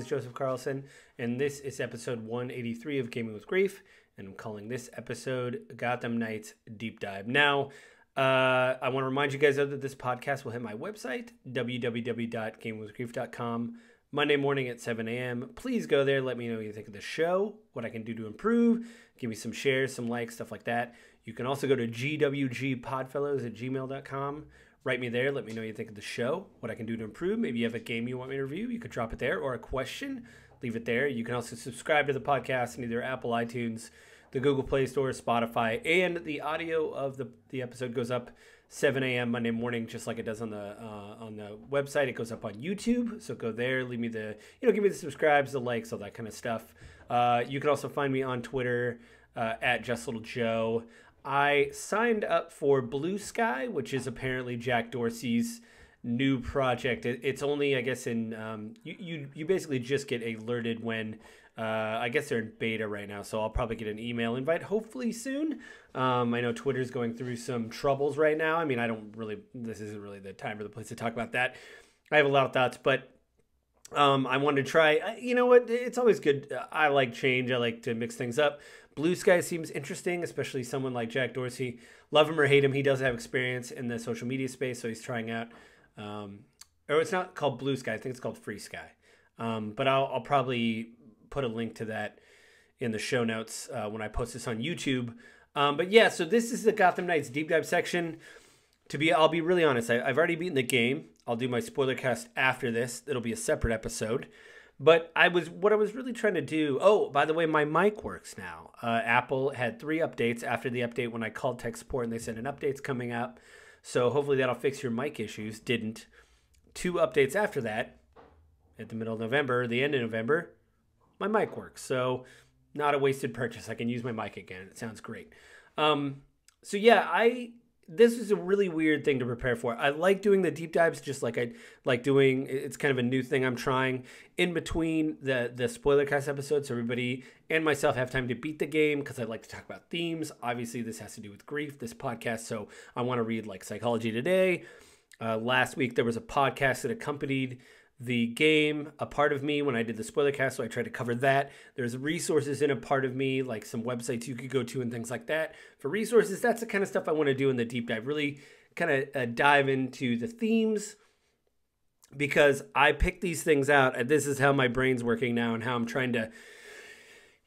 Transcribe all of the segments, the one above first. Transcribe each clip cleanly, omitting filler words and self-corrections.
is Joseph Carlson, and this is episode 183 of Gaming with Grief, and I'm calling this episode Gotham Knights Deep Dive. Now, I want to remind you guys that this podcast will hit my website, www.gamingwithgrief.com, Monday morning at 7 a.m. Please go there. Let me know what you think of the show, what I can do to improve. Give me some shares, some likes, stuff like that. You can also go to gwgpodfellows@gmail.com. Write me there. Let me know what you think of the show, what I can do to improve. Maybe you have a game you want me to review. You could drop it there, or a question. Leave it there. You can also subscribe to the podcast in either Apple iTunes, the Google Play Store, Spotify, and the audio of the episode goes up 7 a.m. Monday morning, just like it does on the website. It goes up on YouTube, so go there. Leave me give me the subscribes, the likes, all that kind of stuff. You can also find me on Twitter at JustLittleJoe. I signed up for Blue Sky, which is apparently Jack Dorsey's new project. It's only, I guess, in you basically just get alerted when I guess they're in beta right now, so I'll probably get an email invite hopefully soon. I know Twitter's going through some troubles right now. I mean, this isn't really the time or the place to talk about that. I have a lot of thoughts, but I wanted to try. You know what? It's always good. I like change. I like to mix things up. Blue Sky seems interesting, especially someone like Jack Dorsey. Love him or hate him, he does have experience in the social media space, so he's trying out. Or it's not called Blue Sky. I think it's called Free Sky. But I'll probably put a link to that in the show notes when I post this on YouTube. But yeah, so this is the Gotham Knights Deep Dive section. I'll be really honest. I've already beaten the game. I'll do my spoiler cast after this. It'll be a separate episode. But what I was really trying to do. Oh, by the way, my mic works now. Apple had 3 updates after the update when I called tech support, and they said an update's coming up. So hopefully that'll fix your mic issues. Didn't. 2 updates after that, at the middle of November, the end of November, my mic works. So not a wasted purchase. I can use my mic again. It sounds great. So yeah, this is a really weird thing to prepare for. I like doing the deep dives, just like I like doing, it's kind of a new thing I'm trying in between the spoiler cast episodes, so everybody and myself have time to beat the game, because I like to talk about themes. Obviously, this has to do with grief, this podcast, so I want to read like Psychology Today. Last week, there was a podcast that accompanied the game, A Part of Me, when I did the spoiler cast, so I tried to cover that. There's resources in A Part of Me, like some websites you could go to and things like that. For resources, that's the kind of stuff I want to do in the deep dive, really kind of dive into the themes, because I picked these things out, and this is how my brain's working now and how I'm trying to,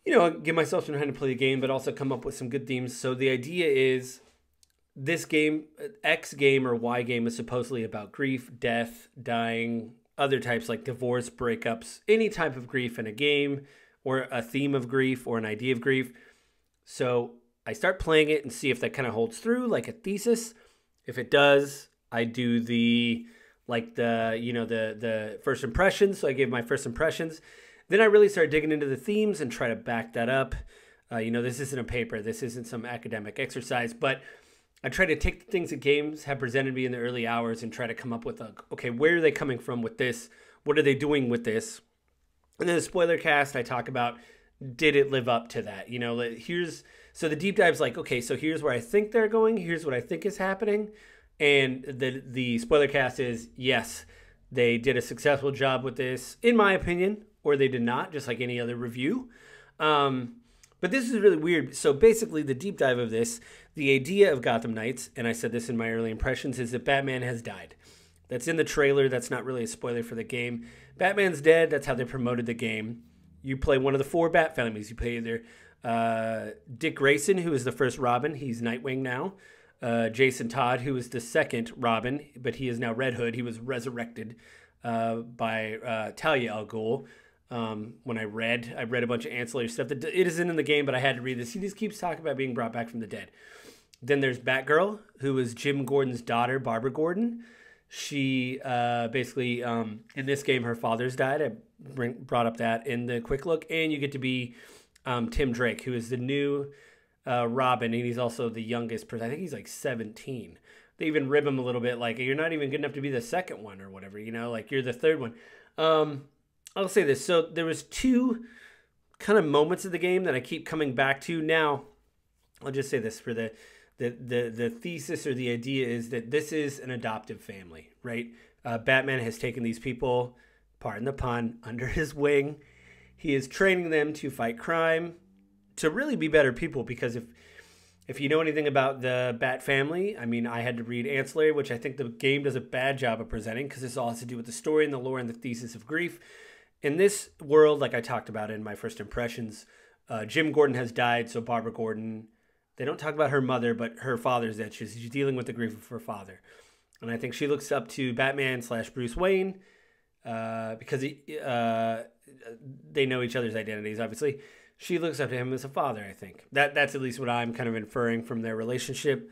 give myself some time to play the game, but also come up with some good themes. So the idea is this game, X game or Y game, is supposedly about grief, death, dying, other types like divorce, breakups, any type of grief in a game, or a theme of grief, or an idea of grief. So I start playing it and see if that kind of holds through, like a thesis. If it does, I do the first impressions. So I gave my first impressions. Then I really start digging into the themes and try to back that up. This isn't a paper. This isn't some academic exercise, but I try to take the things that games have presented me in the early hours and try to come up with, okay, where are they coming from with this? What are they doing with this? And then the spoiler cast, I talk about, did it live up to that? So the deep dive's like, okay, so here's where I think they're going. Here's what I think is happening. And the spoiler cast is, yes, they did a successful job with this, in my opinion, or they did not, just like any other review. But this is really weird. So basically, the deep dive of this, the idea of Gotham Knights, and I said this in my early impressions, is that Batman has died. That's in the trailer. That's not really a spoiler for the game. Batman's dead. That's how they promoted the game. You play one of the 4 Bat families. You play either Dick Grayson, who is the first Robin. He's Nightwing now. Jason Todd, who is the second Robin, but he is now Red Hood. He was resurrected by Talia al Ghul. When I read a bunch of ancillary stuff that it isn't in the game, but I had to read this. He just keeps talking about being brought back from the dead. Then there's Batgirl, who is Jim Gordon's daughter, Barbara Gordon. She basically, in this game, her father's died. I brought up that in the quick look. And you get to be Tim Drake, who is the new Robin, and he's also the youngest person. I think he's like 17. They even rib him a little bit, like, you're not even good enough to be the second one or whatever, like you're the third one. I'll say this. So there was 2 kind of moments of the game that I keep coming back to. Now, I'll just say this for the thesis, or the idea is that this is an adoptive family, right? Batman has taken these people pardon the pun, under his wing. He is training them to fight crime, to really be better people. Because if you know anything about the Bat family, I mean, I had to read Ancillary, which I think the game does a bad job of presenting, because this all has to do with the story and the lore and the thesis of grief. In this world, like I talked about in my first impressions, Jim Gordon has died, so Barbara Gordon, they don't talk about her mother, but her father's dead. She's dealing with the grief of her father. And I think she looks up to Batman / Bruce Wayne because they know each other's identities, obviously. She looks up to him as a father, I think. That's at least what I'm kind of inferring from their relationship.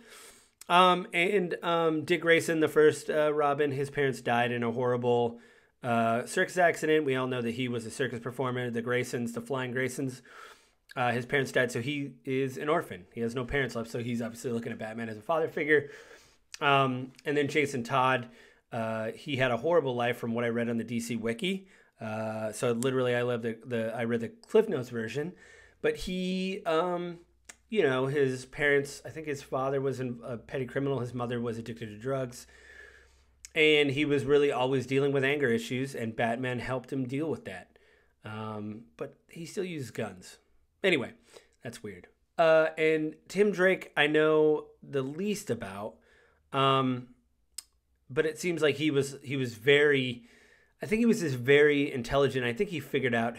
Dick Grayson, the first Robin, his parents died in a horrible circus accident. We all know that he was a circus performer. The Graysons, the Flying Graysons, his parents died, so he is an orphan. He has no parents left, so he's obviously looking at Batman as a father figure. And then Jason Todd, he had a horrible life from what I read on the DC Wiki. So literally, I read the Cliff Notes version, but he, his parents, I think his father was a petty criminal. His mother was addicted to drugs, and he was really always dealing with anger issues, and Batman helped him deal with that. But he still uses guns. Anyway, that's weird. And Tim Drake, I know the least about, but it seems like he was very, I think he was just very intelligent. I think he figured out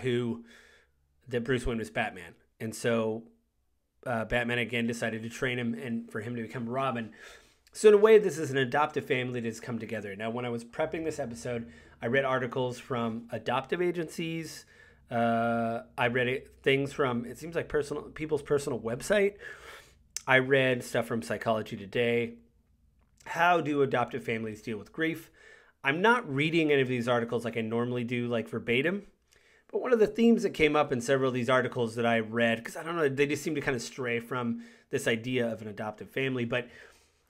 that Bruce Wayne was Batman. And so Batman again decided to train him and for him to become Robin. So in a way, this is an adoptive family that has come together. Now, when I was prepping this episode, I read articles from adoptive agencies. I read things from, it seems like people's personal website. I read stuff from Psychology Today. How do adoptive families deal with grief? I'm not reading any of these articles like I normally do, like verbatim. But one of the themes that came up in several of these articles that I read, because I don't know, they just seem to kind of stray from this idea of an adoptive family. But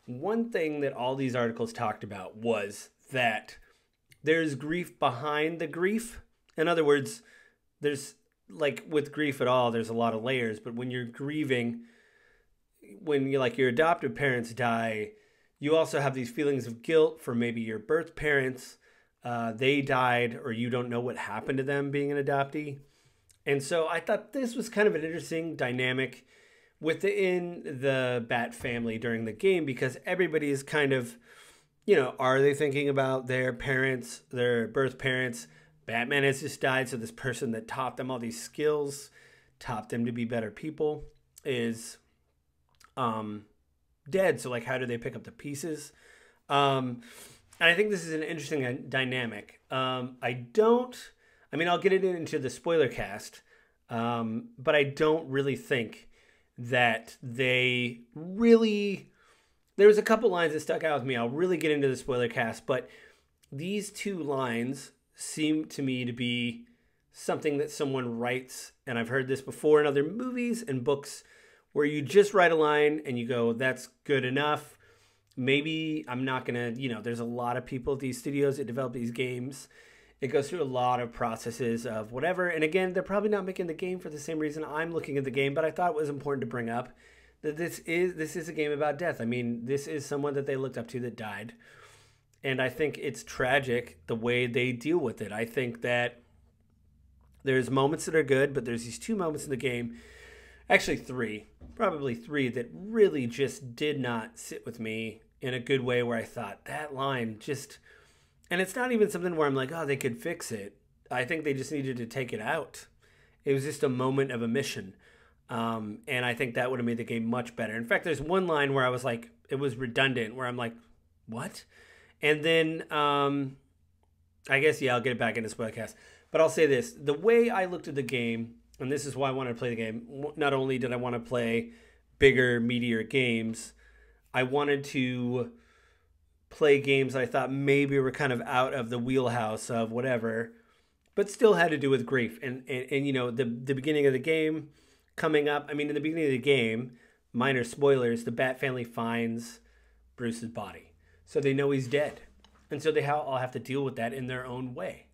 one thing that all these articles talked about was that there's grief behind the grief. In other words, there's, like with grief at all, there's a lot of layers. But when you're grieving, when your adoptive parents die, you also have these feelings of guilt for maybe your birth parents. They died, or you don't know what happened to them being an adoptee. And so I thought this was kind of an interesting dynamic within the Bat family during the game, because everybody is kind of, are they thinking about their parents, their birth parents? Batman has just died, so this person that taught them all these skills, taught them to be better people, is dead. So how do they pick up the pieces? And I think this is an interesting dynamic. I'll get it into the spoiler cast, but I don't really think that they really, there was a couple lines that stuck out with me. I'll really get into the spoiler cast, but these two lines seem to me to be something that someone writes, and I've heard this before in other movies and books, where you just write a line and you go, that's good enough. Maybe I'm not going to, there's a lot of people at these studios that develop these games. It goes through a lot of processes of whatever. And again, they're probably not making the game for the same reason I'm looking at the game, but I thought it was important to bring up that this is a game about death. I mean, this is someone that they looked up to that died. And I think it's tragic the way they deal with it. I think that there's moments that are good, but there's these two moments in the game, actually probably three, that really just did not sit with me in a good way, where I thought that line just, and it's not even something where I'm like, oh, they could fix it. I think they just needed to take it out. It was just a moment of omission. And I think that would have made the game much better. In fact, there's one line where I was like, it was redundant, where I'm like, what? And then, I guess, I'll get it back into Spoilercast. But I'll say this. The way I looked at the game, and this is why I wanted to play the game, not only did I want to play bigger, meatier games, I wanted to play games I thought maybe were kind of out of the wheelhouse of whatever, but still had to do with grief. And the beginning of the game coming up, in the beginning of the game, minor spoilers, the Bat family finds Bruce's body. So they know he's dead. And so they all have to deal with that in their own way.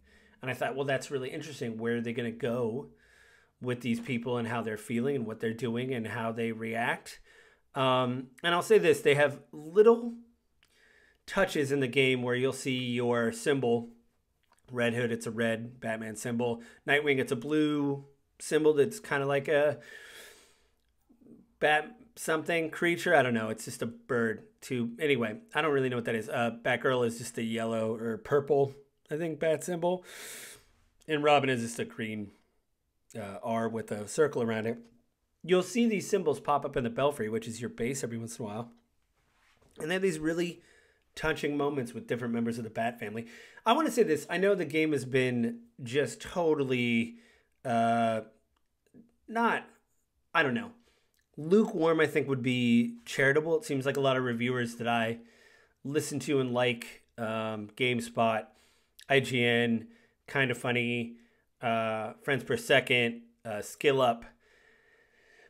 And I thought, well, that's really interesting. Where are they going to go with these people and how they're feeling and what they're doing and how they react? And I'll say this. They have little touches in the game where you'll see your symbol Red Hood, it's a red Batman symbol. Nightwing, it's a blue symbol that's kind of like a bat something creature. I don't know. It's just a bird too. Anyway, I don't really know what that is. Batgirl is just a yellow or purple, I think, bat symbol. And Robin is just a green R with a circle around it. You'll see these symbols pop up in the Belfry, which is your base, every once in a while. And they have these really touching moments with different members of the Bat family. I want to say this. I know the game has been just totally not, I don't know. Lukewarm, I think, would be charitable. It seems like a lot of reviewers that I listen to and like, GameSpot, IGN, Kind of Funny, Friends Per Second, Skill Up.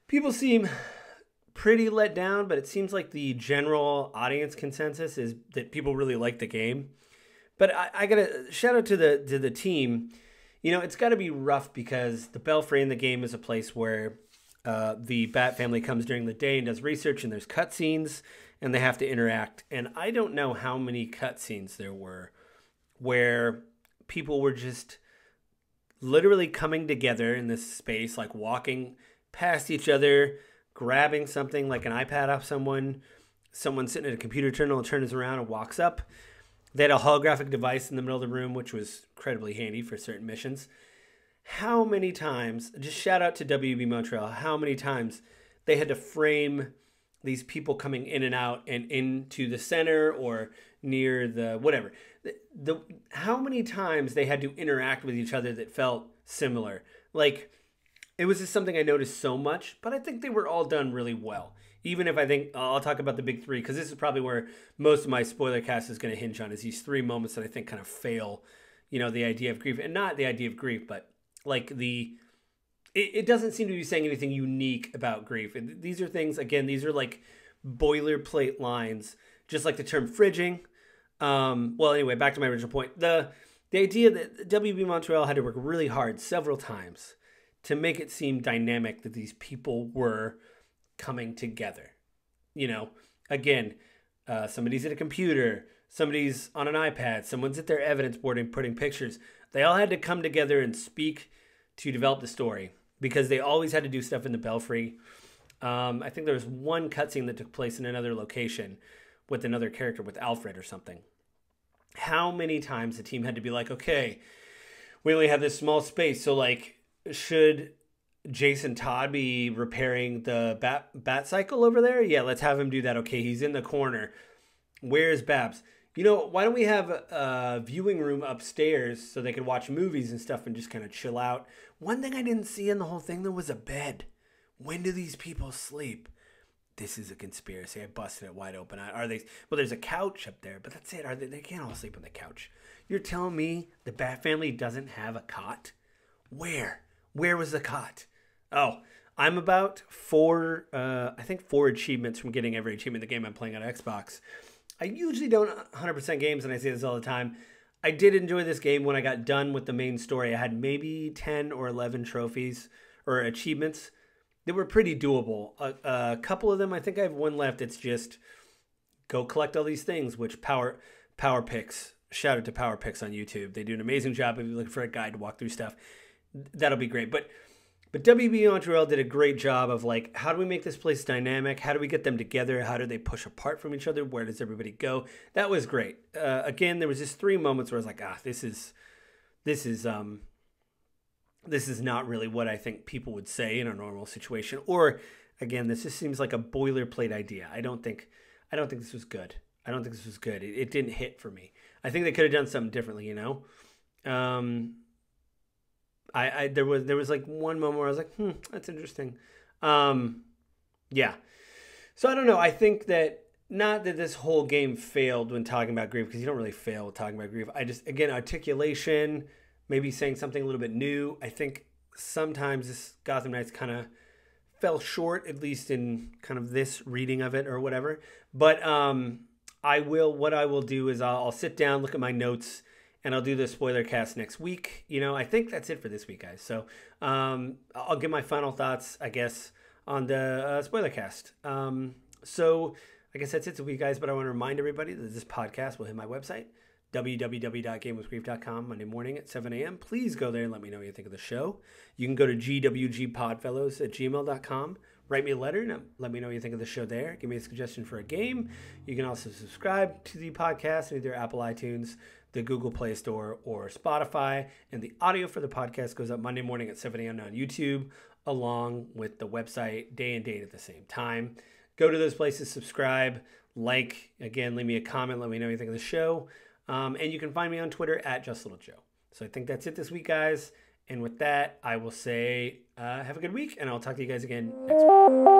People seem pretty let down, but it seems like the general audience consensus is that people really like the game. But I gotta shout out to the team. You know, it's got to be rough because the Belfry in the game is a place where the Bat family comes during the day and does research, and there's cutscenes, and they have to interact. And I don't know how many cutscenes there were where people were just literally coming together in this space, like walking past each other, grabbing something like an iPad off someone sitting at a computer terminal turns around and walks up. They had a holographic device in the middle of the room, which was incredibly handy for certain missions. How many times, just shout out to WB Montreal, how many times they had to frame these people coming in and out and into the center or near the whatever. How many times they had to interact with each other that felt similar. Like, it was just something I noticed so much, but I think they were all done really well. Even if I think, I'll talk about the big three, because this is probably where most of my spoiler cast is going to hinge on, is these three moments that I think kind of fail, you know, the idea of grief. And not the idea of grief, but like it doesn't seem to be saying anything unique about grief. These are things, again, these are like boilerplate lines, just like the term fridging. Well, anyway, back to my original point. The idea that WB Montreal had to work really hard several times to make it seem dynamic that these people were coming together. You know, again, somebody's at a computer, somebody's on an iPad, someone's at their evidence board and putting pictures. They all had to come together and speak to develop the story because they always had to do stuff in the Belfry. I think there was one cutscene that took place in another location with another character, with Alfred or something. How many times the team had to be like, okay, we only have this small space, so like, should Jason Todd be repairing the bat cycle over there? Yeah, let's have him do that. Okay, he's in the corner. Where's Babs? You know, why don't we have a viewing room upstairs so they could watch movies and stuff and just kind of chill out? One thing I didn't see in the whole thing, there was a bed. When do these people sleep? This is a conspiracy. I busted it wide open. Are they? Well, there's a couch up there, but that's it. Are they can't all sleep on the couch. You're telling me the Bat family doesn't have a cot? Where? Where was the cot? Oh, I'm about four achievements from getting every achievement in the game I'm playing on Xbox. I usually don't 100% games, and I say this all the time. I did enjoy this game when I got done with the main story. I had maybe 10 or 11 trophies or achievements that were pretty doable. A couple of them, I think I have one left. It's just go collect all these things, which Power Picks, shout out to Power Picks on YouTube. They do an amazing job if you're looking for a guide to walk through stuff. That'll be great. But WB Montreal did a great job of like, how do we make this place dynamic? How do we get them together? How do they push apart from each other? Where does everybody go? That was great. Again, there was just 3 moments where I was like, this is not really what I think people would say in a normal situation. Or again, this just seems like a boilerplate idea. I don't think this was good. I don't think this was good. It didn't hit for me. I think they could have done something differently, you know? There was like one moment where I was like, that's interesting. Yeah. So I don't know. I think that not that this whole game failed when talking about grief, because you don't really fail with talking about grief. I just, again, articulation, maybe saying something a little bit new. I think sometimes this Gotham Knights kind of fell short, at least in kind of this reading of it or whatever. But what I will do is I'll sit down, look at my notes, and I'll do the spoiler cast next week. You know, I think that's it for this week, guys. So I'll give my final thoughts, I guess, on the spoiler cast. So I guess that's it for you guys. But I want to remind everybody that this podcast will hit my website, www.gamewithgrief.com Monday morning at 7 a.m. Please go there and let me know what you think of the show. You can go to gwgpodfellows@gmail.com. Write me a letter and let me know what you think of the show there. Give me a suggestion for a game. You can also subscribe to the podcast on either Apple iTunes, the Google Play Store, or Spotify. And the audio for the podcast goes up Monday morning at 7 a.m. on YouTube, along with the website, day and date at the same time. Go to those places, subscribe, again, leave me a comment, let me know what you think of the show. And you can find me on Twitter at JustLittleJoe. So I think that's it this week, guys. And with that, I will say have a good week, and I'll talk to you guys again next week.